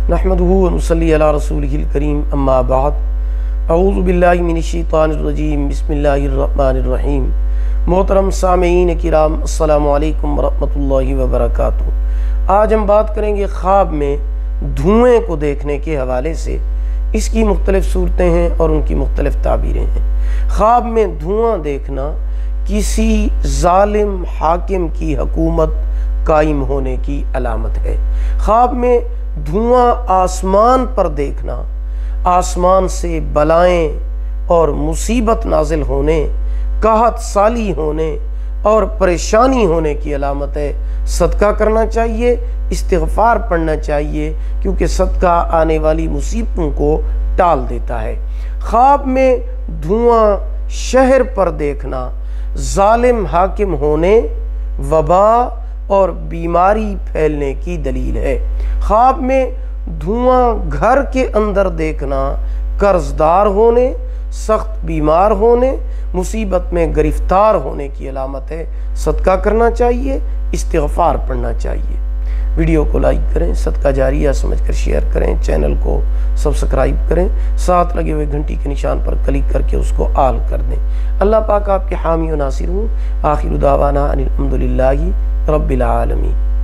نحمدہ و نصلی علی رسولہ الکریم اما بعد اعوذ باللہ من الشیطان الرجیم بسم اللہ الرحمن الرحیم۔ محترم سامعین کرام السلام علیکم ورحمۃ اللہ وبرکاتہ۔ آج ہم بات کریں گے خواب میں دھوئیں کو دیکھنے کے حوالے سے۔ اس کی مختلف صورتیں ہیں اور ان کی مختلف تعبیریں ہیں۔ خواب میں دھواں دیکھنا کسی ظالم حاکم کی حکومت قائم ہونے کی علامت ہے۔ خواب میں دھواں آسمان پر دیکھنا آسمان سے بلائیں اور مصیبت نازل ہونے، قحط سالی ہونے اور پریشانی ہونے کی علامت ہے۔ صدقہ کرنا چاہیے، استغفار پڑھنا چاہیے، کیونکہ صدقہ آنے والی مصیبتوں کو ٹال دیتا ہے۔ خواب میں دھواں شہر پر دیکھنا ظالم حاکم ہونے، وبا اور بیماری پھیلنے کی دلیل ہے۔ خواب میں دھواں گھر کے اندر دیکھنا قرضدار ہونے، سخت بیمار ہونے، مصیبت میں گرفتار ہونے کی علامت ہے۔ صدقہ کرنا چاہیے، استغفار پڑھنا چاہیے۔ ویڈیو کو لائک کریں، صدقہ جاریہ سمجھ کر شیئر کریں، چینل کو سبسکرائب کریں، ساتھ لگے ہوئے گھنٹی کے نشان پر کلک کر کے اس کو آل کر دیں۔ اللہ پاک آپ کے حامی و ناصر ہوں۔ آخر دعوانا ان الحمد للہ رب العالمین۔